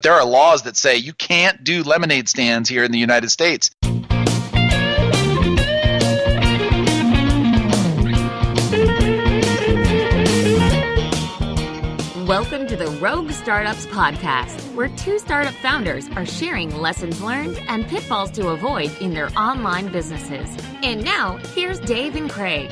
there are laws that say you can't do lemonade stands here in the United States. Welcome to the Rogue Startups Podcast, where two startup founders are sharing lessons learned and pitfalls to avoid in their online businesses. And now, here's Dave and Craig.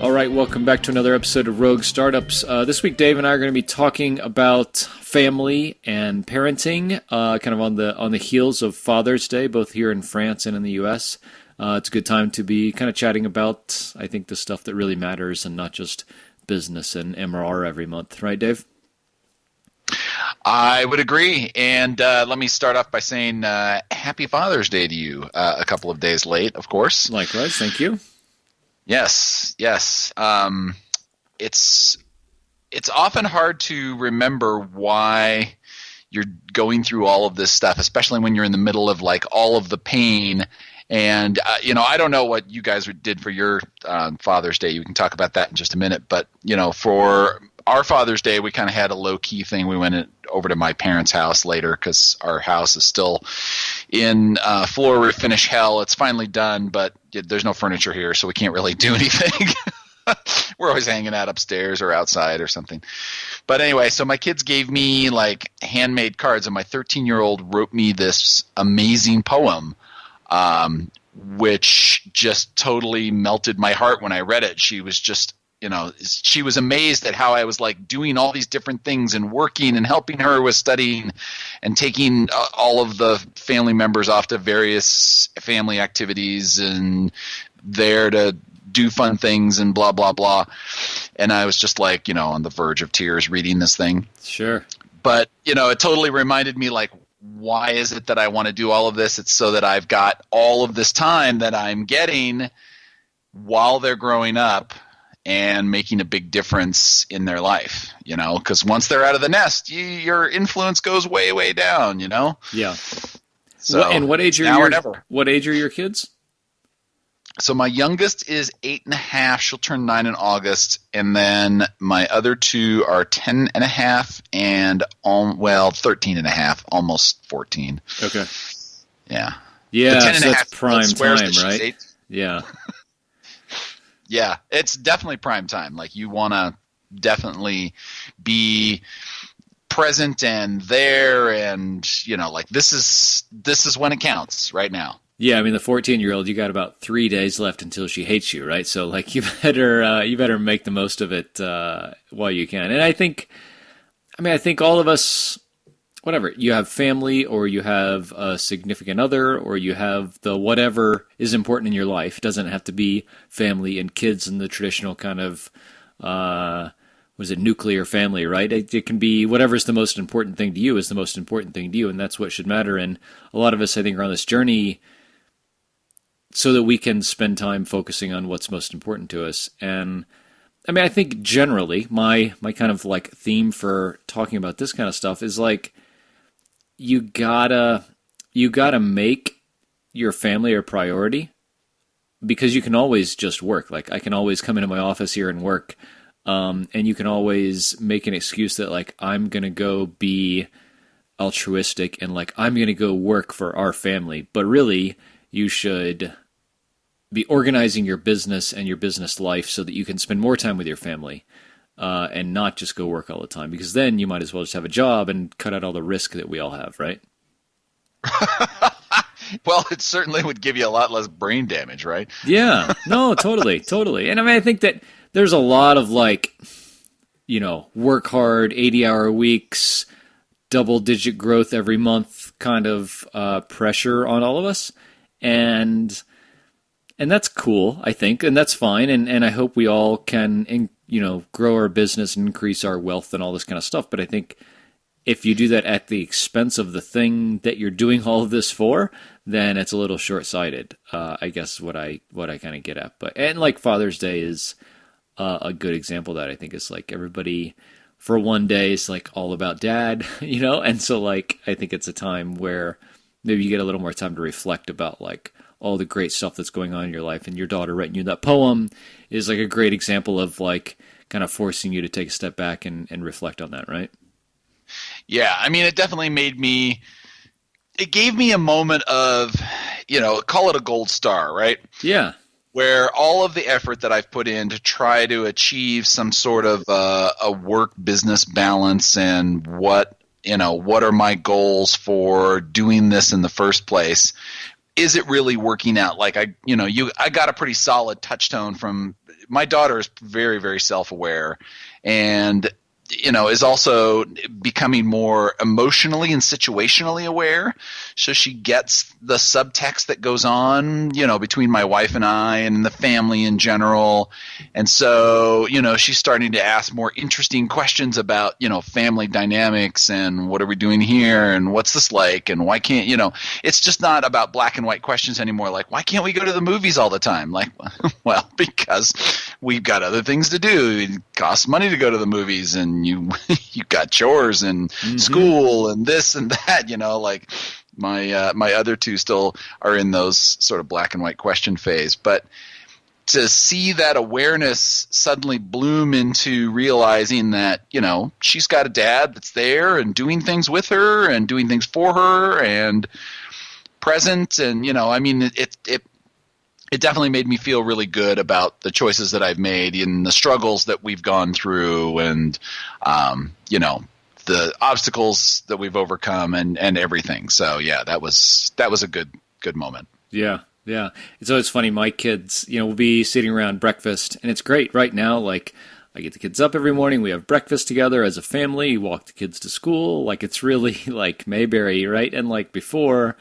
All right, welcome back to another episode of Rogue Startups. This week, Dave and I are going to be talking about family and parenting, kind of on the heels of Father's Day, both here in France and in the U.S. It's a good time to be kind of chatting about, I think, the stuff that really matters and not just business and MRR every month. Right, Dave? I would agree. And let me start off by saying Happy Father's Day to you, a couple of days late, of course. Likewise, thank you. Yes. It's often hard to remember why you're going through all of this stuff, especially when you're in the middle of like all of the pain. And, I don't know what you guys did for your Father's Day. You can talk about that in just a minute. But, for our Father's Day, we kind of had a low-key thing. We went over to my parents' house later because our house is still in floor refinish hell. It's finally done, but there's no furniture here, so we can't really do anything. We're always hanging out upstairs or outside or something. But anyway, so my kids gave me like handmade cards, and my 13-year-old wrote me this amazing poem, which just totally melted my heart when I read it. She was just, she was amazed at how I was like doing all these different things and working and helping her with studying and taking all of the family members off to various family activities and there to do fun things and blah, blah, blah. And I was just like, on the verge of tears reading this thing. Sure. But, it totally reminded me like, why is it that I want to do all of this? It's so that I've got all of this time that I'm getting while they're growing up and making a big difference in their life, because once they're out of the nest, your influence goes way, way down, Yeah. So, and what age are your kids? So my youngest is 8.5. She'll turn 9 in August. And then my other two are 10.5 and 13.5, almost 14. Okay. Yeah. Yeah, so that's prime time, right? 8. Yeah. Yeah, it's definitely prime time. Like you want to definitely be present and there and, like this is when it counts right now. Yeah, I mean the 14-year-old, you got about 3 days left until she hates you, right? So like you better make the most of it while you can. And I think all of us, whatever, you have family or you have a significant other or you have the whatever is important in your life. It doesn't have to be family and kids in the traditional kind of nuclear family, right? It can be whatever's the most important thing to you is the most important thing to you, and that's what should matter. And a lot of us, I think, are on this journey so that we can spend time focusing on what's most important to us. And I mean, I think generally my kind of like theme for talking about this kind of stuff is like you gotta make your family a priority because you can always just work. Like I can always come into my office here and work, and you can always make an excuse that like I'm gonna go be altruistic and like I'm gonna go work for our family. But really, you should be organizing your business and your business life so that you can spend more time with your family and not just go work all the time, because then you might as well just have a job and cut out all the risk that we all have, right? Well, it certainly would give you a lot less brain damage, right? Yeah, no, totally. And I mean, I think that there's a lot of like, work hard, 80-hour weeks, double-digit growth every month kind of pressure on all of us. And that's cool, I think, and that's fine, and I hope we all can, grow our business and increase our wealth and all this kind of stuff. But I think if you do that at the expense of the thing that you're doing all of this for, then it's a little short-sighted. I guess what I kind of get at. And like Father's Day is a good example of that. I think it's like everybody for one day is like all about dad, and so like I think it's a time where maybe you get a little more time to reflect about like all the great stuff that's going on in your life. And your daughter writing you that poem is like a great example of like kind of forcing you to take a step back and reflect on that, right? Yeah, I mean, it definitely it gave me a moment of, call it a gold star, right? Yeah. Where all of the effort that I've put in to try to achieve some sort of a work business balance, and what are my goals for doing this in the first place? Is it really working out? Like I got a pretty solid touchstone from my daughter. Is very, very self-aware, and is also becoming more emotionally and situationally aware. So she gets the subtext that goes on, between my wife and I and the family in general. And so, she's starting to ask more interesting questions about, family dynamics and what are we doing here and what's this like and why can't, it's just not about black and white questions anymore. Like, why can't we go to the movies all the time? Like, well, because we've got other things to do. It costs money to go to the movies, and you got chores and school and this and that, like my other two still are in those sort of black and white question phase. But to see that awareness suddenly bloom into realizing that, she's got a dad that's there and doing things with her and doing things for her and present. And, I mean, it definitely made me feel really good about the choices that I've made and the struggles that we've gone through, and the obstacles that we've overcome and everything. So yeah, that was a good moment. Yeah. Yeah. It's always funny. My kids, we'll be sitting around breakfast, and it's great right now. Like, I get the kids up every morning. We have breakfast together as a family, walk the kids to school. Like, it's really like Mayberry, right? And like before,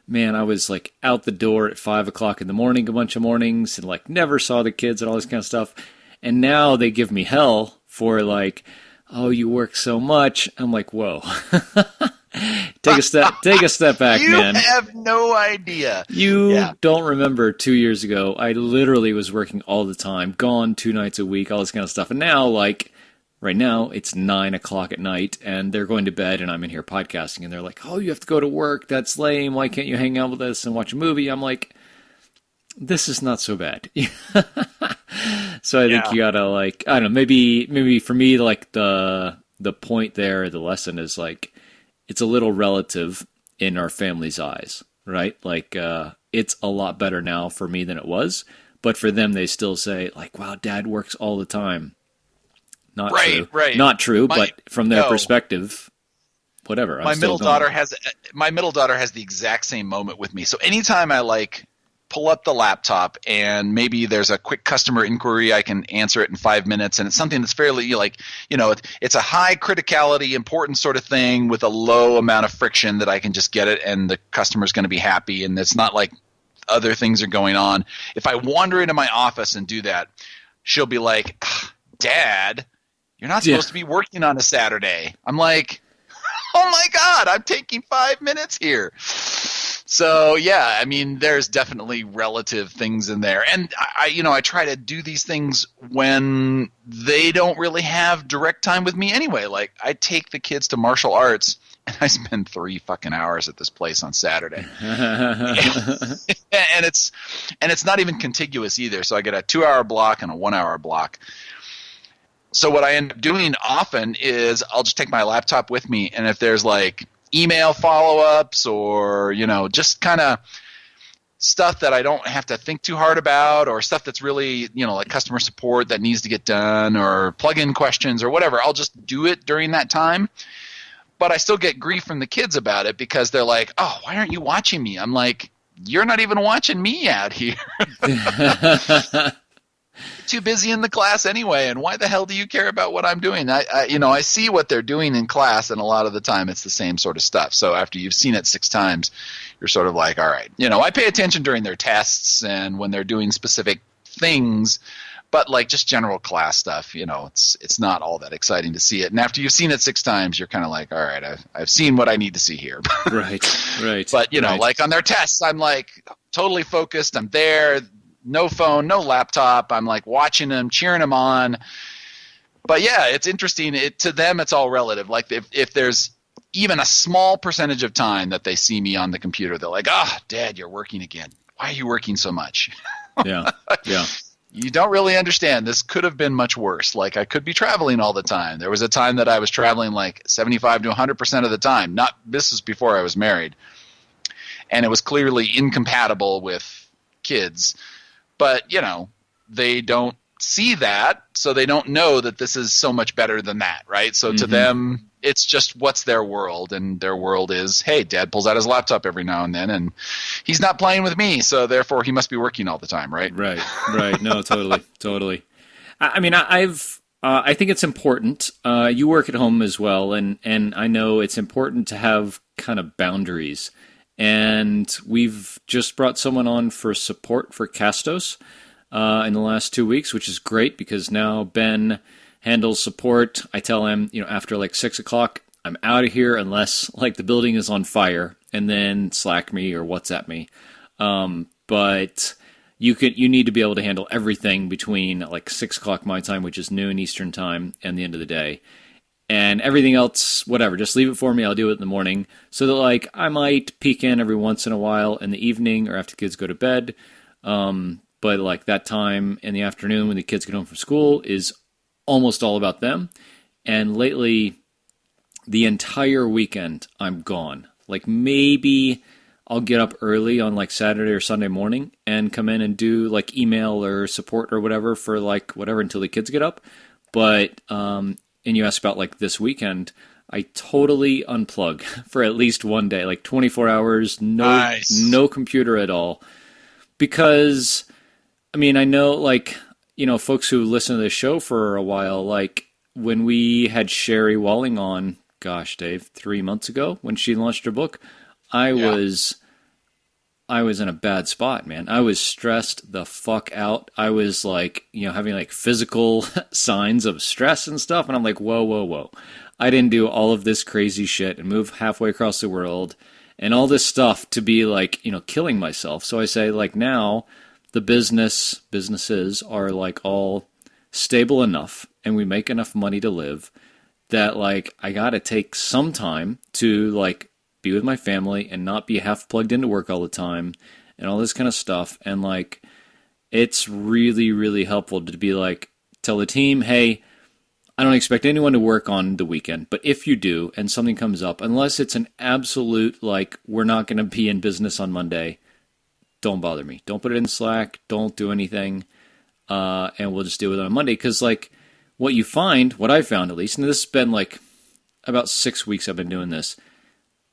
man, I was like out the door at 5 o'clock in the morning, a bunch of mornings, and like never saw the kids and all this kind of stuff. And now they give me hell for like, oh, you work so much. I'm like, whoa, take a step back, man. You have no idea. You don't remember 2 years ago, I literally was working all the time, gone 2 nights a week, all this kind of stuff. And now, like, right now, it's 9 o'clock at night, and they're going to bed, and I'm in here podcasting, and they're like, oh, you have to go to work. That's lame. Why can't you hang out with us and watch a movie? I'm like, this is not so bad. So I think you gotta, like, I don't know, maybe for me, like, the point there, the lesson is, like, it's a little relative in our family's eyes, right? Like, it's a lot better now for me than it was, but for them, they still say, like, wow, Dad works all the time. Not true. Right. Not true, but from their perspective, whatever. My middle daughter has the exact same moment with me. So anytime I like pull up the laptop and maybe there's a quick customer inquiry, I can answer it in 5 minutes, and it's something that's fairly it's a high criticality, important sort of thing with a low amount of friction that I can just get it and the customer's going to be happy, and it's not like other things are going on. If I wander into my office and do that, she'll be like, Dad, you're not supposed to be working on a Saturday. I'm like, oh my God, I'm taking 5 minutes here. So yeah, I mean, there's definitely relative things in there. And I try to do these things when they don't really have direct time with me anyway. Like, I take the kids to martial arts, and I spend 3 fucking hours at this place on Saturday. and it's not even contiguous either. So I get a 2-hour block and a 1-hour block. So what I end up doing often is I'll just take my laptop with me, and if there's like email follow-ups or, just kind of stuff that I don't have to think too hard about, or stuff that's really, like customer support that needs to get done, or plug-in questions or whatever, I'll just do it during that time. But I still get grief from the kids about it because they're like, oh, why aren't you watching me? I'm like, you're not even watching me out here. Too busy in the class anyway, and why the hell do you care about what I'm doing? I see what they're doing in class, and a lot of the time it's the same sort of stuff. So after you've seen it 6 times, you're sort of like, all right. I pay attention during their tests and when they're doing specific things, but like just general class stuff, it's not all that exciting to see it. And after you've seen it 6 times, you're kind of like, all right, I've seen what I need to see here. Right. But like on their tests, I'm like totally focused. I'm there. No phone, no laptop. I'm like watching them, cheering them on. But yeah, it's interesting. To them, it's all relative. Like if there's even a small percentage of time that they see me on the computer, they're like, Dad, you're working again. Why are you working so much? Yeah. You don't really understand. This could have been much worse. Like, I could be traveling all the time. There was a time that I was traveling like 75 to 100% of the time. This is before I was married. And it was clearly incompatible with kids. But, they don't see that, so they don't know that this is so much better than that, right? So to them, it's just what's their world, and their world is, hey, Dad pulls out his laptop every now and then, and he's not playing with me, so therefore he must be working all the time, right? Right. No, totally. I mean, I think it's important. You work at home as well, and I know it's important to have kind of boundaries. And we've just brought someone on for support for Castos in the last 2 weeks, which is great because now Ben handles support. I tell him, after like 6 o'clock, I'm out of here unless like the building is on fire, and then Slack me or WhatsApp me. But you need to be able to handle everything between like 6 o'clock my time, which is noon Eastern time, and the end of the day. And everything else, whatever, just leave it for me. I'll do it in the morning. So that like I might peek in every once in a while in the evening or after kids go to bed. But like that time in the afternoon when the kids get home from school is almost all about them. And lately, the entire weekend, I'm gone. Like maybe I'll get up early on like Saturday or Sunday morning and come in and do like email or support or whatever for like whatever until the kids get up. But, and you asked about like this weekend, I totally unplug for at least one day, like 24 hours, no computer at all. Because, I mean, I know like, folks who listen to this show for a while, like when we had Sherry Walling on, gosh, Dave, 3 months ago when she launched her book, I was in a bad spot, man. I was stressed the fuck out. I was like, having like physical signs of stress and stuff. And I'm like, whoa. I didn't do all of this crazy shit and move halfway across the world and all this stuff to be like, killing myself. So I say like now the businesses are like all stable enough and we make enough money to live that like I got to take some time to like be with my family and not be half plugged into work all the time and all this kind of stuff. And like, it's really, really helpful to be like, tell the team, hey, I don't expect anyone to work on the weekend, but if you do and something comes up, unless it's an absolute, like, we're not going to be in business on Monday, don't bother me. Don't put it in Slack. Don't do anything. And we'll just deal with it on Monday. Because like what I found at least, and this has been like about 6 weeks I've been doing this,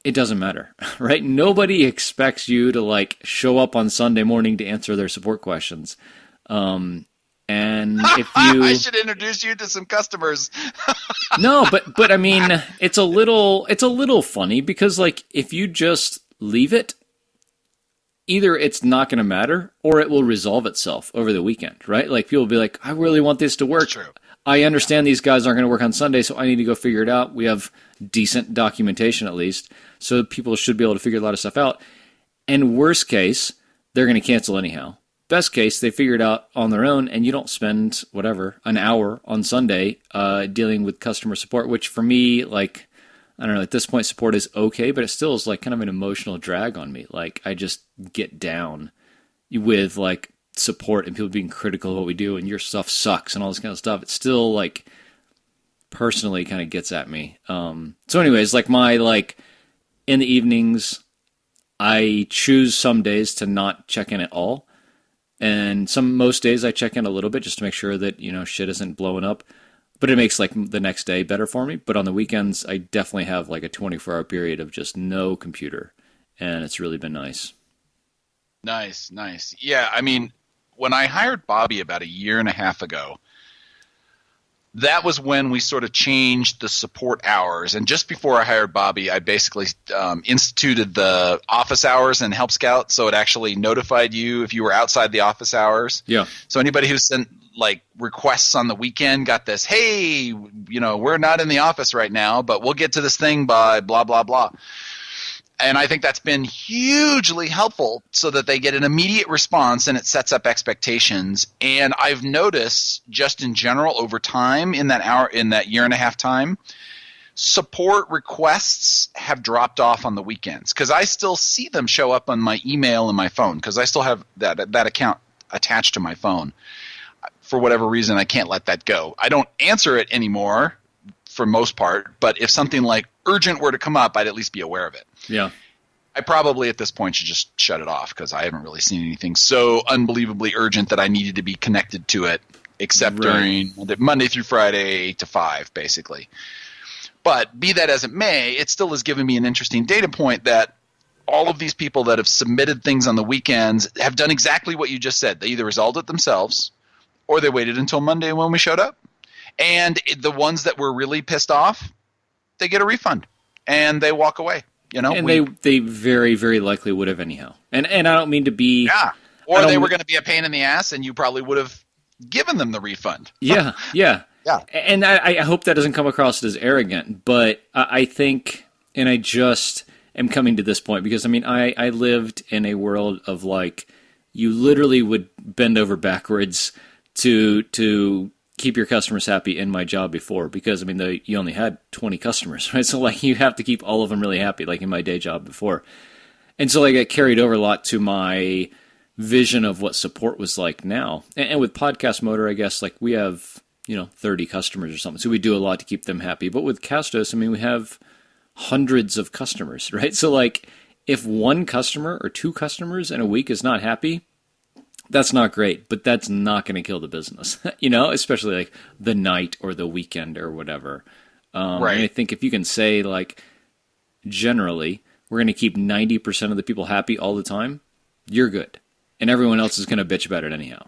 it doesn't matter, right? Nobody expects you to like show up on Sunday morning to answer their support questions. And if you, I should introduce you to some customers. No, but I mean, it's a little funny because like if you just leave it, either it's not going to matter or it will resolve itself over the weekend, right? Like people will be like, I really want this to work. That's true. I understand these guys aren't going to work on Sunday, so I need to go figure it out. We have decent documentation at least, so people should be able to figure a lot of stuff out. And worst case, they're going to cancel anyhow. Best case, they figure it out on their own, and you don't spend, an hour on Sunday dealing with customer support, which for me, like, I don't know, at this point, support is okay, but it still is like kind of an emotional drag on me. Like, I just get down with, like, support and people being critical of what we do and your stuff sucks and all this kind of stuff. It's still, like, personally kind of gets at me. So anyways, like, in the evenings, I choose some days to not check in at all. And most days I check in a little bit just to make sure that, shit isn't blowing up. But it makes like the next day better for me. But on the weekends, I definitely have like a 24-hour period of just no computer. And it's really been nice. Nice. Yeah, I mean, when I hired Bobby about 1.5 years ago, that was when we sort of changed the support hours. And just before I hired Bobby, I basically instituted the office hours in Help Scout, so it actually notified you if you were outside the office hours. Yeah. So anybody who sent like requests on the weekend got this, hey, we're not in the office right now, but we'll get to this thing by blah, blah, blah. And I think that's been hugely helpful so that they get an immediate response and it sets up expectations. And I've noticed just in general over time in that 1.5 years time, support requests have dropped off on the weekends because I still see them show up on my email and my phone because I still have that account attached to my phone. for whatever reason, I can't let that go. I don't answer it anymore for most part, but if something like urgent were to come up, I'd at least be aware of it. Yeah. I probably at this point should just shut it off because I haven't really seen anything so unbelievably urgent that I needed to be connected to it, except during Monday through Friday, 8 to 5, basically. But be that as it may, it still has given me an interesting data point that all of these people that have submitted things on the weekends have done exactly what you just said. They either resolved it themselves or they waited until Monday when we showed up. And the ones that were really pissed off, they get a refund and they walk away. You know, and they very, very likely would have anyhow. And I don't mean to be... Yeah, or they were going to be a pain in the ass and you probably would have given them the refund. Yeah. And I hope that doesn't come across as arrogant, but I think, and I just am coming to this point because, I mean, I lived in a world of like, you literally would bend over backwards to keep your customers happy in my job before because, I mean, you only had 20 customers, right? So, like, you have to keep all of them really happy, like in my day job before. And so, like, I carried over a lot to my vision of what support was like now. And with Podcast Motor, I guess, like, we have, 30 customers or something. So we do a lot to keep them happy. But with Castos, I mean, we have hundreds of customers, right? So, like, if one customer or two customers in a week is not happy, that's not great, but that's not going to kill the business, especially like the night or the weekend or whatever. Right. And I think if you can say, like, generally, we're going to keep 90% of the people happy all the time, you're good. And everyone else is going to bitch about it anyhow.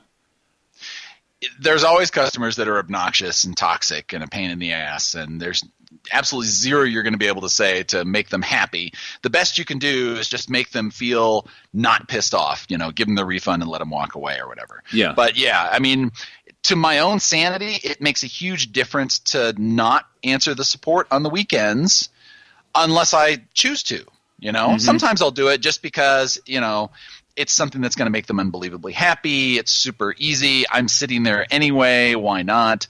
There's always customers that are obnoxious and toxic and a pain in the ass, and there's absolutely zero you're going to be able to say to make them happy. The best you can do is just make them feel not pissed off, give them the refund and let them walk away or whatever. Yeah. But yeah, I mean, to my own sanity, it makes a huge difference to not answer the support on the weekends unless I choose to, Mm-hmm. Sometimes I'll do it just because, it's something that's going to make them unbelievably happy. It's super easy. I'm sitting there anyway. Why not?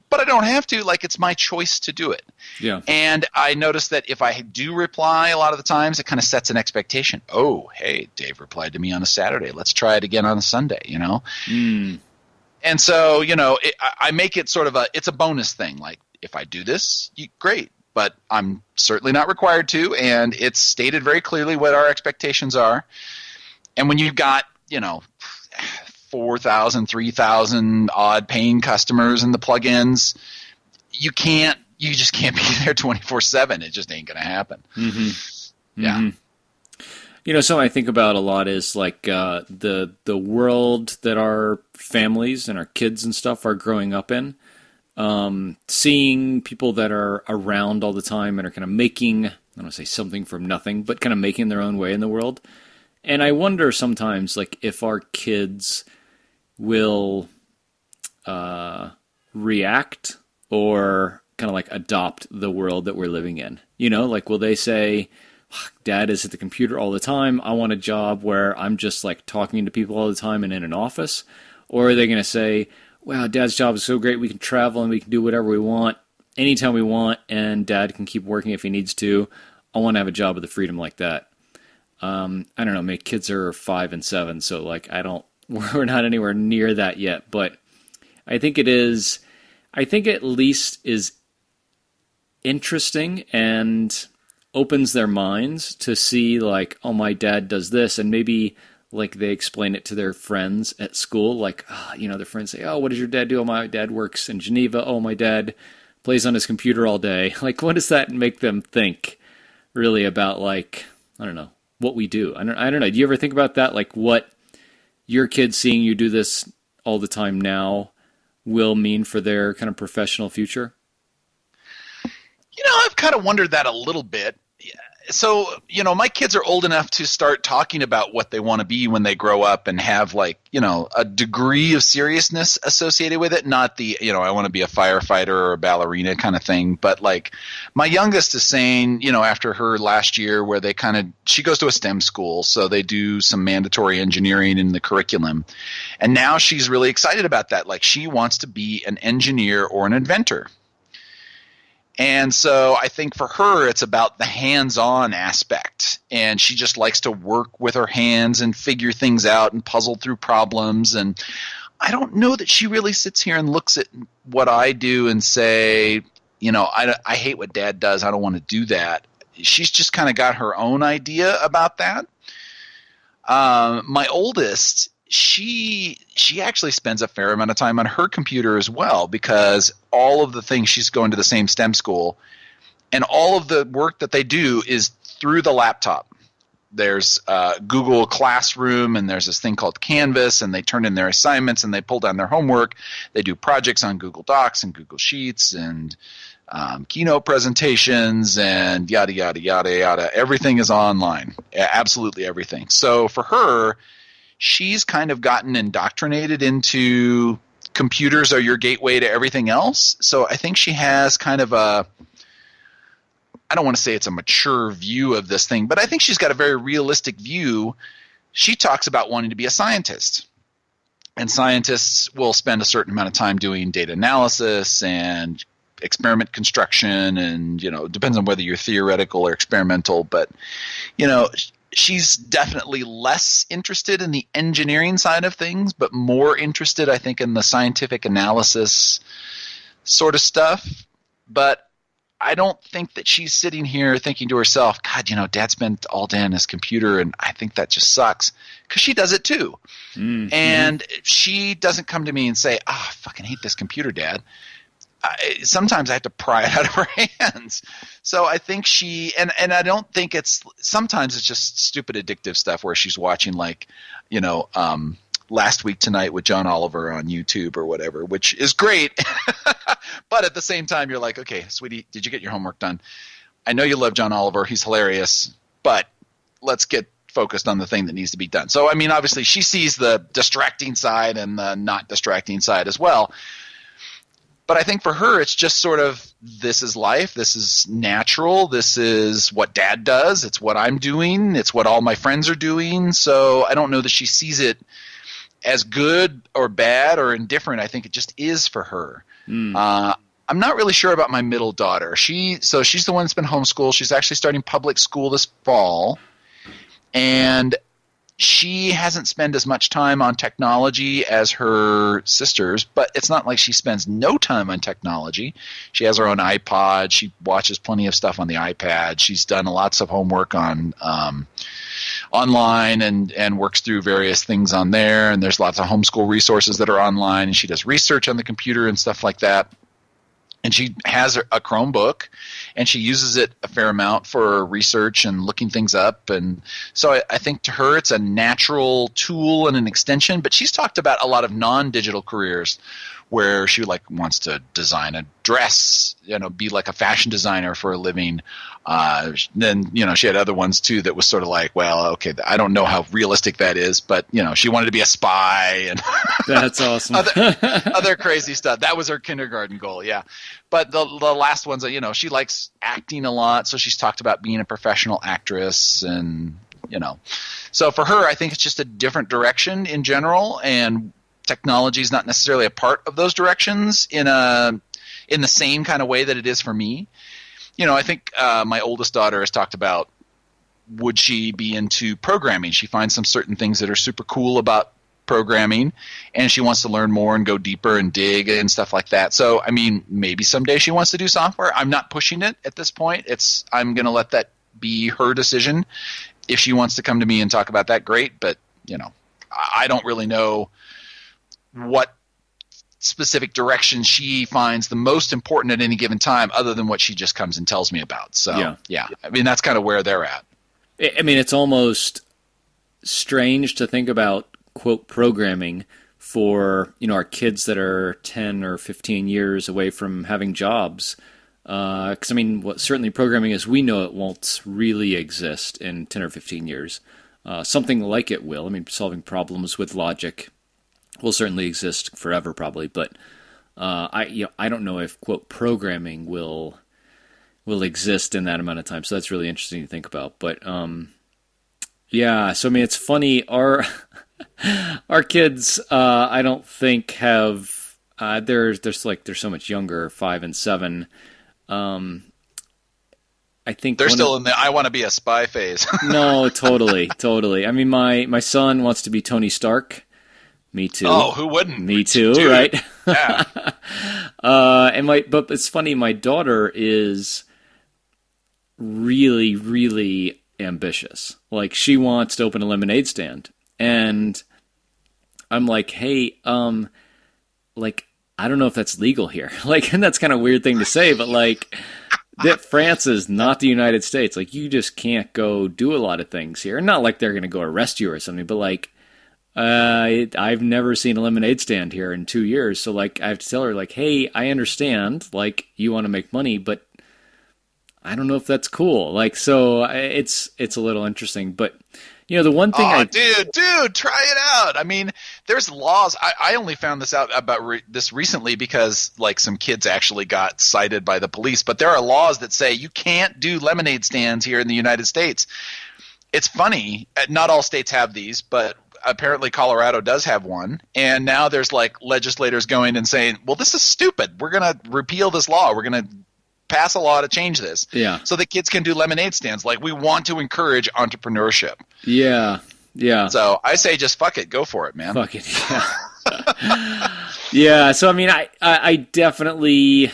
But I don't have to. Like, it's my choice to do it. Yeah. And I notice that if I do reply a lot of the times, it kind of sets an expectation. Oh, hey, Dave replied to me on a Saturday. Let's try it again on a Sunday, Mm. And so, I make it sort of it's a bonus thing. Like, if I do this, great. But I'm certainly not required to. And it's stated very clearly what our expectations are. And when you've got, 4,000, 3,000 odd paying customers and the plugins, you just can't be there 24/7. It just ain't going to happen. Mm-hmm. Yeah. Mm-hmm. Something I think about a lot is like the world that our families and our kids and stuff are growing up in. Seeing people that are around all the time and are kind of making, I don't want to say something from nothing, but kind of making their own way in the world. And I wonder sometimes, like, if our kids will react or kind of like adopt the world that we're living in. Like, will they say, Dad is at the computer all the time. I want a job where I'm just like talking to people all the time and in an office. Or are they going to say, wow, Dad's job is so great. We can travel and we can do whatever we want anytime we want. And Dad can keep working if he needs to. I want to have a job with the freedom like that. I don't know, my kids are 5 and 7, so like we're not anywhere near that yet, but I think at least is interesting and opens their minds to see like, oh, my dad does this, and maybe like they explain it to their friends at school, like, their friends say, oh, what does your dad do? Oh, my dad works in Geneva. Oh, my dad plays on his computer all day. Like, what does that make them think really about, like, I don't know, what we do? I don't know. Do you ever think about that? Like, what your kids seeing you do this all the time now will mean for their kind of professional future? I've kind of wondered that a little bit. So, my kids are old enough to start talking about what they want to be when they grow up and have like, a degree of seriousness associated with it. Not the, I want to be a firefighter or a ballerina kind of thing. But like my youngest is saying, after her last year where she goes to a STEM school. So they do some mandatory engineering in the curriculum. And now she's really excited about that. Like she wants to be an engineer or an inventor. And so I think for her, it's about the hands-on aspect. And she just likes to work with her hands and figure things out and puzzle through problems. And I don't know that she really sits here and looks at what I do and say, I hate what Dad does. I don't want to do that. She's just kind of got her own idea about that. My oldest, she actually spends a fair amount of time on her computer as well, because all of the things, she's going to the same STEM school, and all of the work that they do is through the laptop. There's Google Classroom, and there's this thing called Canvas, and they turn in their assignments, and they pull down their homework. They do projects on Google Docs and Google Sheets and keynote presentations and yada, yada, yada, yada. Everything is online, absolutely everything. So for her, she's kind of gotten indoctrinated into computers are your gateway to everything else. So I think she has kind of I don't want to say it's a mature view of this thing, but I think she's got a very realistic view. She talks about wanting to be a scientist. And scientists will spend a certain amount of time doing data analysis and experiment construction, and, it depends on whether you're theoretical or experimental. But, she's definitely less interested in the engineering side of things, but more interested, I think, in the scientific analysis sort of stuff. But I don't think that she's sitting here thinking to herself, God, Dad spent all day on his computer, and I think that just sucks, because she does it too. Mm-hmm. And she doesn't come to me and say, I fucking hate this computer, Dad. Sometimes I have to pry it out of her hands. So I think and I don't think sometimes it's just stupid addictive stuff where she's watching Last Week Tonight with John Oliver on YouTube or whatever, which is great. But at the same time, you're like, okay, sweetie, did you get your homework done? I know you love John Oliver. He's hilarious, but let's get focused on the thing that needs to be done. So, I mean, obviously she sees the distracting side and the not distracting side as well. But I think for her, it's just sort of, this is life. This is natural. This is what Dad does. It's what I'm doing. It's what all my friends are doing. So I don't know that she sees it as good or bad or indifferent. I think it just is for her. I'm not really sure about my middle daughter. She's the one that's been homeschooled. She's actually starting public school this fall. And she hasn't spent as much time on technology as her sisters, but it's not like she spends no time on technology. She has her own iPod. She watches plenty of stuff on the iPad. She's done lots of homework on online and works through various things on there. And there's lots of homeschool resources that are online, and she does research on the computer and stuff like that. And she has a Chromebook, and she uses it a fair amount for research and looking things up. And so I think to her it's a natural tool and an extension. But she's talked about a lot of non-digital careers where she wants to design a dress, be like a fashion designer for a living. Then, she had other ones too that was sort of like, well, okay, I don't know how realistic that is, but, she wanted to be a spy and that's awesome. other crazy stuff. That was her kindergarten goal. Yeah. But the last ones, she likes acting a lot. So she's talked about being a professional actress and, so for her, I think it's just a different direction in general, and technology is not necessarily a part of those directions in the same kind of way that it is for me. I think my oldest daughter has talked about, would she be into programming? She finds some certain things that are super cool about programming, and she wants to learn more and go deeper and dig and stuff like that. So, I mean, maybe someday she wants to do software. I'm not pushing it at this point. I'm going to let that be her decision. If she wants to come to me and talk about that, great. But, I don't really know what specific direction she finds the most important at any given time, other than what she just comes and tells me about. So, yeah. I mean, that's kind of where they're at. I mean, it's almost strange to think about, quote, programming for, our kids that are 10 or 15 years away from having jobs. Because, certainly programming as we know it won't really exist in 10 or 15 years. Something like it will. Solving problems with logic will certainly exist forever, probably. But I don't know if, quote, programming will exist in that amount of time. So that's really interesting to think about. But so it's funny. Our kids, I don't think have. They're so much younger, 5 and 7. I think they're still in the I want to be a spy phase. No, totally. My son wants to be Tony Stark. Me too. Oh, who wouldn't? Me too, Dude. right? Yeah. But it's funny, my daughter is really, really ambitious. Like, she wants to open a lemonade stand. And I'm like, hey, like, I don't know if that's legal here. Like, and that's kind of a weird thing to say, but like, that France is not the United States. Like, you just can't go do a lot of things here. Not like they're going to go arrest you or something, but like, I've never seen a lemonade stand here in 2 years. So like, I have to tell her like, hey, I understand, like, you want to make money, but I don't know if that's cool. Like, so it's a little interesting, but you know, the one thing dude, try it out. I mean, there's laws. I only found this out about this recently because like some kids actually got cited by the police, but there are laws that say you can't do lemonade stands here in the United States. It's funny. Not all states have these, but apparently Colorado does have one. And now there's like legislators going and saying, well, this is stupid. We're going to repeal this law. We're going to pass a law to change this. Yeah. So that kids can do lemonade stands. Like, we want to encourage entrepreneurship. Yeah. Yeah. So I say just fuck it. Go for it, man. Fuck it. Yeah. Yeah. So, I mean, I definitely,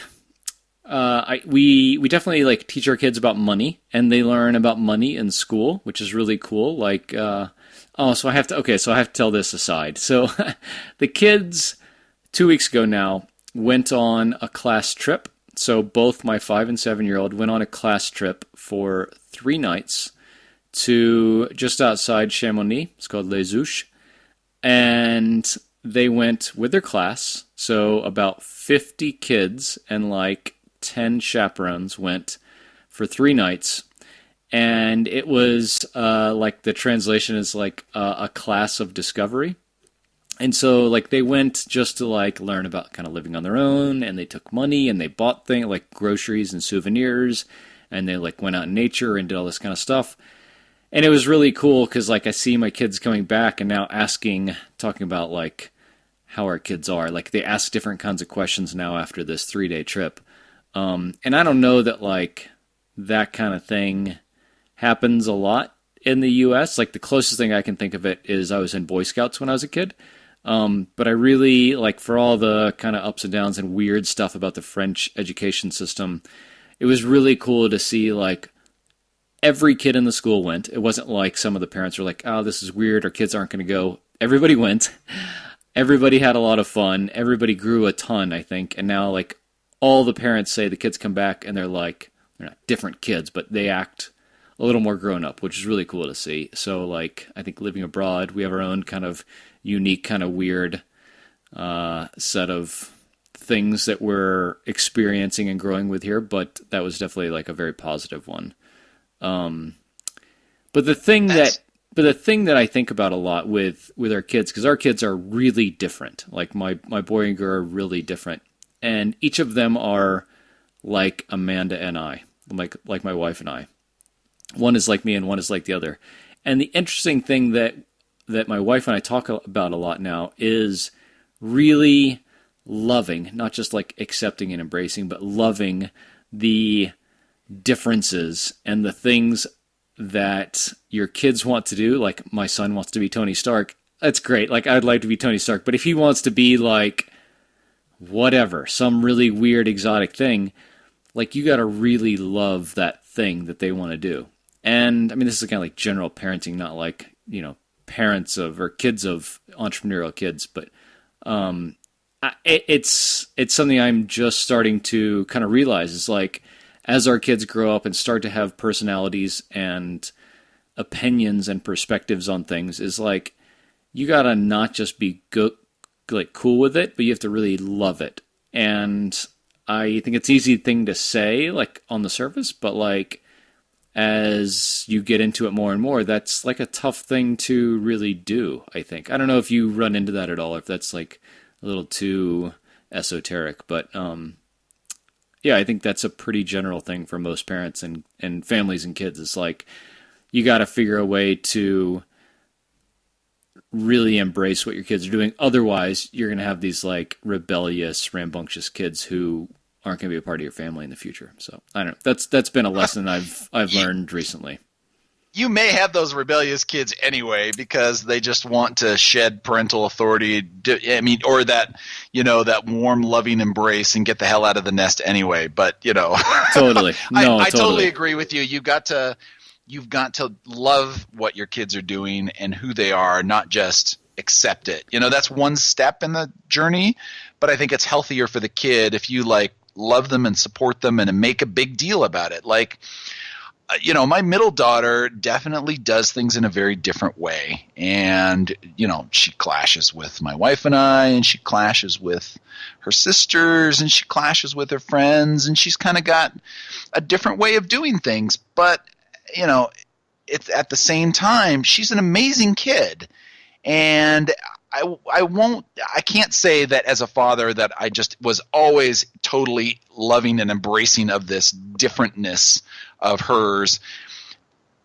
we definitely like teach our kids about money, and they learn about money in school, which is really cool. Like, so I have to tell this aside. So the kids 2 weeks ago now went on a class trip. So both my 5 and 7-year-old went on a class trip for 3 nights to just outside Chamonix. It's called Les Ouches. And they went with their class. So about 50 kids and like 10 chaperones went for 3 nights. And it was like, the translation is like a class of discovery. And so, like, they went just to, like, learn about kind of living on their own, and they took money, and they bought things like groceries and souvenirs, and they, like, went out in nature and did all this kind of stuff. And it was really cool because, like, I see my kids coming back and now talking about, like, how our kids are. Like, they ask different kinds of questions now after this 3-day trip. And I don't know that, like, that kind of thing happens a lot in the U.S. Like, the closest thing I can think of it is I was in Boy Scouts when I was a kid. But I really, like, for all the kind of ups and downs and weird stuff about the French education system, it was really cool to see, like, every kid in the school went. It wasn't like some of the parents were like, oh, this is weird, our kids aren't going to go. Everybody went. Everybody had a lot of fun. Everybody grew a ton, I think. And now, like, all the parents say the kids come back and they're like, they're not different kids, but they act a little more grown up, which is really cool to see. So, like, I think living abroad, we have our own kind of unique, kind of weird set of things that we're experiencing and growing with here, but that was definitely like a very positive one. But the thing that I think about a lot with our kids, because our kids are really different. Like my boy and girl are really different, and each of them are like Amanda and I, like my wife and I. One is like me and one is like the other. And the interesting thing that my wife and I talk about a lot now is really loving, not just like accepting and embracing, but loving the differences and the things that your kids want to do. Like, my son wants to be Tony Stark. That's great. Like, I'd like to be Tony Stark. But if he wants to be like whatever, some really weird exotic thing, like, you got to really love that thing that they want to do. And I mean, this is kind of like general parenting, not like, you know, parents of or kids of entrepreneurial kids, but it's something I'm just starting to kind of realize is like, as our kids grow up and start to have personalities and opinions and perspectives on things, is like, you gotta not just be like cool with it, but you have to really love it. And I think it's an easy thing to say, like, on the surface, but like, as you get into it more and more, that's like a tough thing to really do, I think. I don't know if you run into that at all, if that's like a little too esoteric, but yeah, I think that's a pretty general thing for most parents and families and kids. It's like, you got to figure a way to really embrace what your kids are doing. Otherwise, you're going to have these like rebellious, rambunctious kids who aren't going to be a part of your family in the future. So I don't know. That's been a lesson I've learned recently. you may have those rebellious kids anyway because they just want to shed parental authority. I mean, or that, that warm, loving embrace and get the hell out of the nest anyway. But, Totally. No, I totally agree with you. You've got to love what your kids are doing and who they are, not just accept it. That's one step in the journey, but I think it's healthier for the kid if you love them and support them and make a big deal about it. My middle daughter definitely does things in a very different way. And, she clashes with my wife and I, and she clashes with her sisters, and she clashes with her friends, and she's kind of got a different way of doing things. But, it's at the same time, she's an amazing kid. And I can't say that as a father that I just was always totally loving and embracing of this differentness of hers.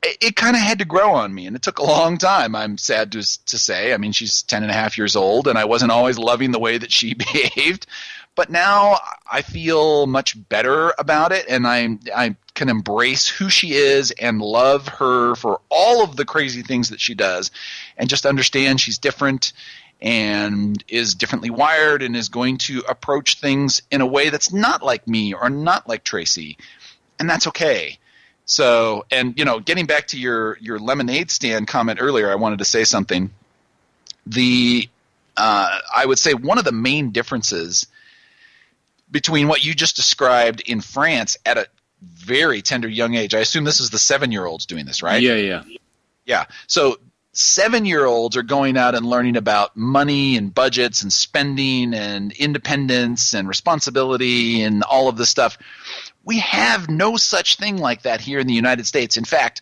It kind of had to grow on me, and it took a long time, I'm sad to say. I mean, she's 10 and a half years old, and I wasn't always loving the way that she behaved. But now I feel much better about it, and I can embrace who she is and love her for all of the crazy things that she does, and just understand she's different and is differently wired and is going to approach things in a way that's not like me or not like Tracy, and that's okay. So, and getting back to your lemonade stand comment earlier, I wanted to say something. I would say one of the main differences between what you just described in France at a very tender young age, I assume this is the 7-year-olds doing this, right? Yeah. So 7-year-olds are going out and learning about money and budgets and spending and independence and responsibility and all of this stuff. We have no such thing like that here in the United States. In fact,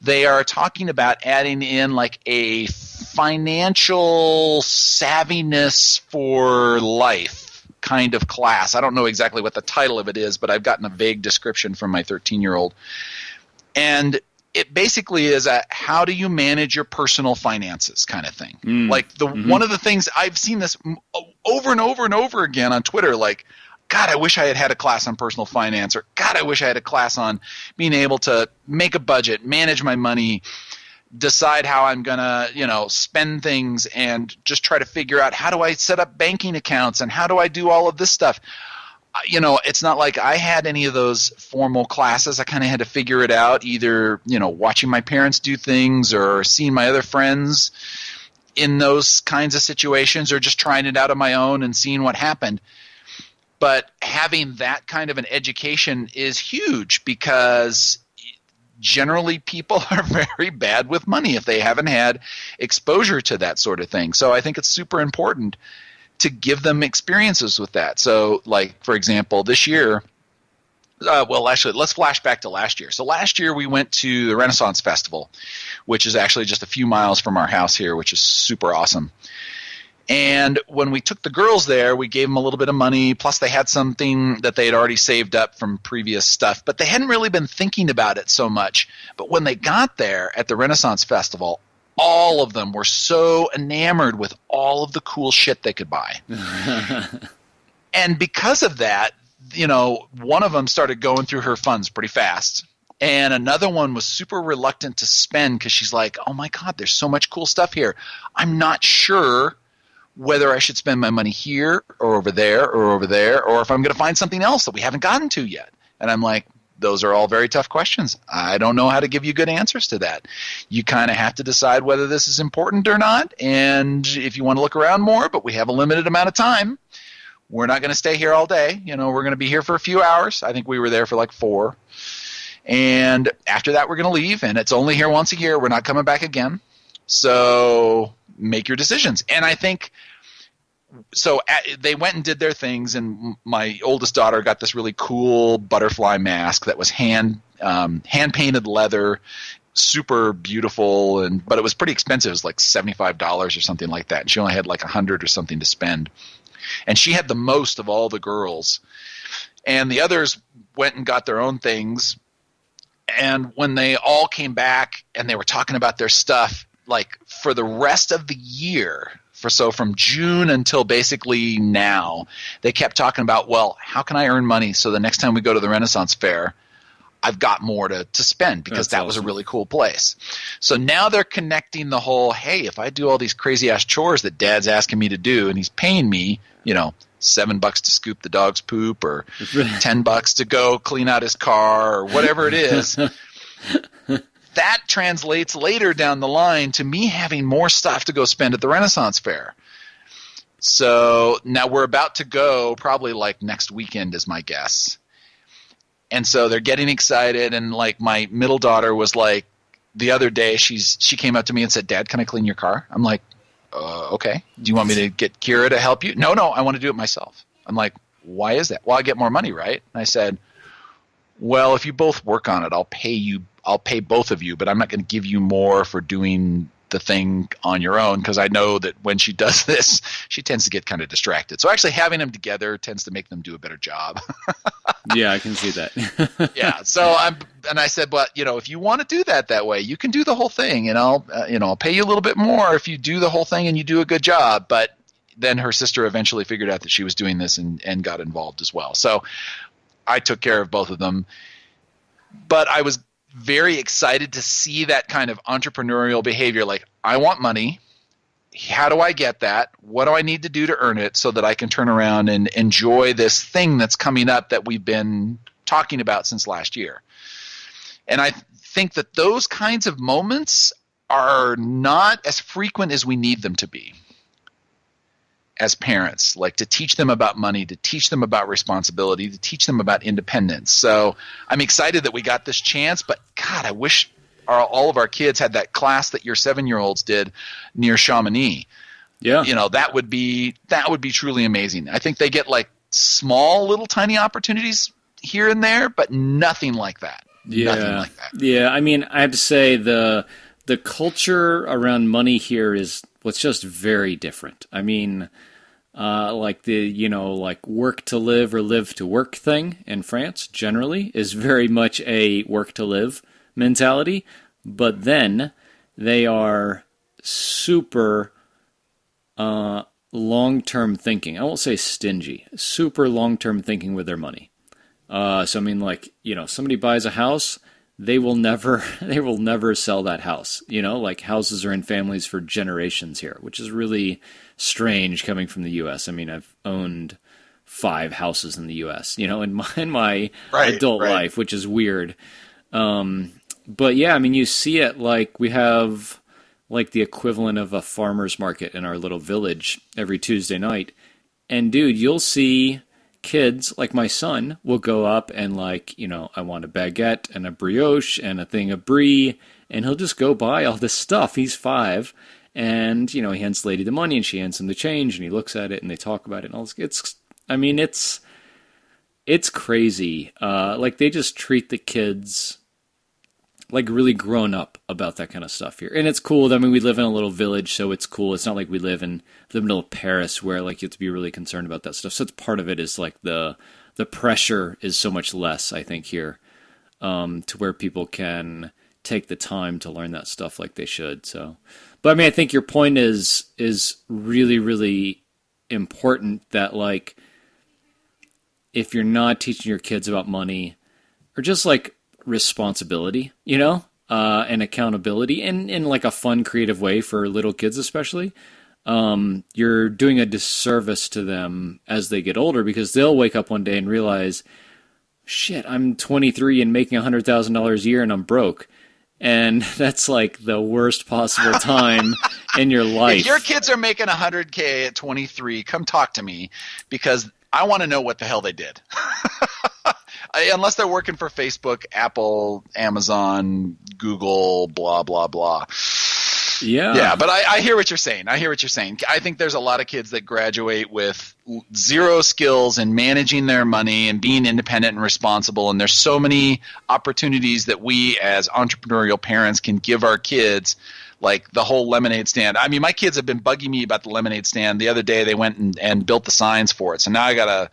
they are talking about adding in a financial savviness for life kind of class. I don't know exactly what the title of it is, but I've gotten a vague description from my 13-year-old. And it basically is a how do you manage your personal finances kind of thing. One of the things I've seen this over and over and over again on Twitter, God, I wish I had had a class on personal finance, or God, I wish I had a class on being able to make a budget, manage my money, decide how I'm going to, spend things, and just try to figure out how do I set up banking accounts and how do I do all of this stuff. It's not like I had any of those formal classes. I kind of had to figure it out, either, watching my parents do things or seeing my other friends in those kinds of situations, or just trying it out on my own and seeing what happened. But having that kind of an education is huge, because generally people are very bad with money if they haven't had exposure to that sort of thing. So I think it's super important to give them experiences with that. So, for example, this year, actually, let's flash back to last year. So last year we went to the Renaissance Festival, which is actually just a few miles from our house here, which is super awesome. And when we took the girls there, we gave them a little bit of money, plus they had something that they had already saved up from previous stuff, but they hadn't really been thinking about it so much. But when they got there at the Renaissance Festival, all of them were so enamored with all of the cool shit they could buy. And because of that, one of them started going through her funds pretty fast. And another one was super reluctant to spend because she's like, oh my God, there's so much cool stuff here. I'm not sure whether I should spend my money here or over there, or if I'm going to find something else that we haven't gotten to yet. And I'm like, those are all very tough questions. I don't know how to give you good answers to that. You kind of have to decide whether this is important or not, and if you want to look around more, but we have a limited amount of time. We're not going to stay here all day. We're going to be here for a few hours. I think we were there for 4. And after that, we're going to leave, and it's only here once a year. We're not coming back again. So make your decisions. And I think so they went and did their things, and my oldest daughter got this really cool butterfly mask that was hand painted leather, super beautiful, but it was pretty expensive. It was like $75 or something like that, and she only had $100 or something to spend. And she had the most of all the girls, and the others went and got their own things. And when they all came back and they were talking about their stuff, for the rest of the year, from June until basically now, they kept talking about, well, how can I earn money so the next time we go to the Renaissance Fair, I've got more to spend because that was a really cool place. So now they're connecting the whole, hey, if I do all these crazy ass chores that Dad's asking me to do and he's paying me, $7 to scoop the dog's poop or $10 to go clean out his car or whatever it is, that translates later down the line to me having more stuff to go spend at the Renaissance Fair. So now we're about to go probably like next weekend is my guess. And so they're getting excited, and like my middle daughter was like the other day she came up to me and said, Dad, can I clean your car? I'm like, okay. Do you want me to get Kira to help you? No, I want to do it myself. I'm like, why is that? Well, I get more money, right? And I said, well, if you both work on it, I'll pay both of you, but I'm not going to give you more for doing the thing on your own, because I know that when she does this, she tends to get kind of distracted. So actually having them together tends to make them do a better job. Yeah, I can see that. Yeah. So I said, but if you want to do that way, you can do the whole thing, and I'll pay you a little bit more if you do the whole thing and you do a good job. But then her sister eventually figured out that she was doing this and got involved as well. So I took care of both of them, but I was very excited to see that kind of entrepreneurial behavior. Like, I want money. How do I get that? What do I need to do to earn it so that I can turn around and enjoy this thing that's coming up that we've been talking about since last year? And I think that those kinds of moments are not as frequent as we need them to be as parents, like to teach them about money, to teach them about responsibility, to teach them about independence. So I'm excited that we got this chance, but God, I wish all of our kids had that class that your 7-year-olds did near Chamonix. Yeah. That would be truly amazing. I think they get like small little tiny opportunities here and there, but nothing like that. Yeah. Nothing like that. Yeah. I mean, I have to say the culture around money here is what's just very different. I mean, like like work to live or live to work thing in France generally is very much a work to live mentality, but then they are super long-term thinking. I won't say stingy, super long-term thinking with their money. So I mean, like, somebody buys a house, they will never sell that house. Like, houses are in families for generations here, which is really strange coming from the U.S. I mean, I've owned 5 houses in the U.S., in my adult life, which is weird. But yeah, I mean, you see it, like, we have like the equivalent of a farmer's market in our little village every Tuesday night. And dude, you'll see kids, like my son, will go up and like, I want a baguette and a brioche and a thing of brie, and he'll just go buy all this stuff. He's 5, and he hands the lady the money, and she hands him the change, and he looks at it, and they talk about it, and all this. It's crazy. Like, they just treat the kids like really grown up about that kind of stuff here. And it's cool. I mean, we live in a little village, so it's cool. It's not like we live in the middle of Paris where like you have to be really concerned about that stuff. So it's part of it is like the pressure is so much less, I think, here, to where people can take the time to learn that stuff like they should. So, but I mean, I think your point is really, really important, that like, if you're not teaching your kids about money or just like responsibility, and accountability in like a fun, creative way for little kids especially, you're doing a disservice to them as they get older, because they'll wake up one day and realize, shit, I'm 23 and making $100,000 a year and I'm broke. And that's like the worst possible time in your life. If your kids are making $100K at 23, come talk to me, because I want to know what the hell they did. Unless they're working for Facebook, Apple, Amazon, Google, blah, blah, blah. Yeah, but I hear what you're saying. I think there's a lot of kids that graduate with zero skills in managing their money and being independent and responsible, and there's so many opportunities that we as entrepreneurial parents can give our kids, like the whole lemonade stand. I mean, my kids have been bugging me about the lemonade stand. The other day they went and built the signs for it, so now I got to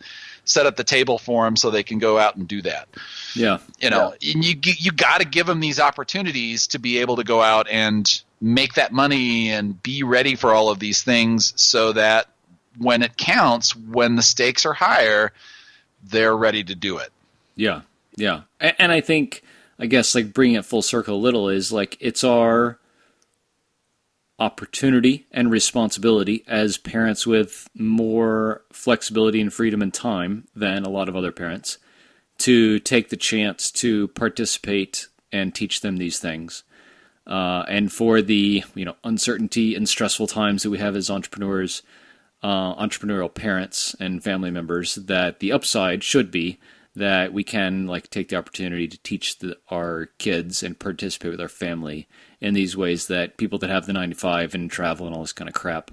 set up the table for them so they can go out and do that. Yeah. And you got to give them these opportunities to be able to go out and make that money and be ready for all of these things, so that when it counts, when the stakes are higher, they're ready to do it. Yeah. Yeah. And I think, I guess, like bringing it full circle a little is like it's our opportunity and responsibility as parents with more flexibility and freedom and time than a lot of other parents to take the chance to participate and teach them these things. And for the uncertainty and stressful times that we have as entrepreneurs, entrepreneurial parents and family members, that the upside should be that we can like take the opportunity to teach our kids and participate with our family in these ways that people that have the 9 to 5 and travel and all this kind of crap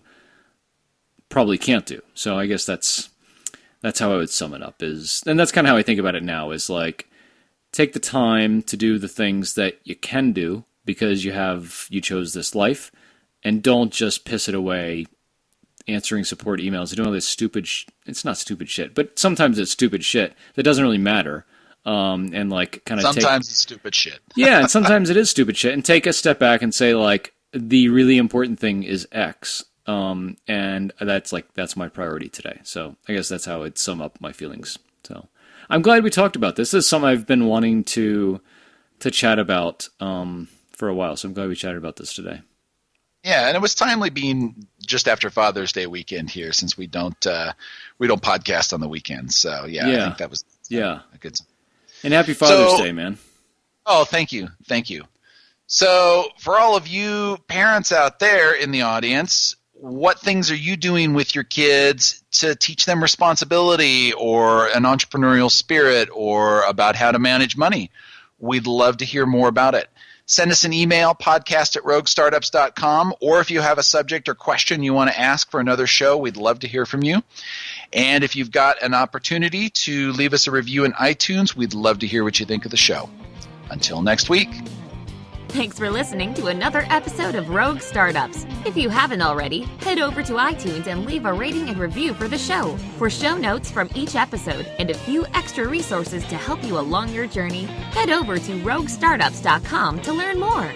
probably can't do. So I guess that's how I would sum it up, and that's kind of how I think about it now, is like take the time to do the things that you can do because you chose this life, and don't just piss it away answering support emails and doing all this stupid it's not stupid shit, but sometimes it's stupid shit that doesn't really matter. And like kind of sometimes it's stupid shit. Yeah, and sometimes it is stupid shit. And take a step back and say like the really important thing is X. And that's my priority today. So I guess that's how I'd sum up my feelings. So I'm glad we talked about this. This is something I've been wanting to chat about for a while. So I'm glad we chatted about this today. Yeah, and it was timely being just after Father's Day weekend here, since we don't podcast on the weekends. So yeah. I think that was a good. And happy Father's Day, man. Oh, thank you. So for all of you parents out there in the audience, what things are you doing with your kids to teach them responsibility or an entrepreneurial spirit or about how to manage money? We'd love to hear more about it. Send us an email, podcast@roguestartups.com, or if you have a subject or question you want to ask for another show, we'd love to hear from you. And if you've got an opportunity to leave us a review in iTunes, we'd love to hear what you think of the show. Until next week. Thanks for listening to another episode of Rogue Startups. If you haven't already, head over to iTunes and leave a rating and review for the show. For show notes from each episode and a few extra resources to help you along your journey, head over to roguestartups.com to learn more.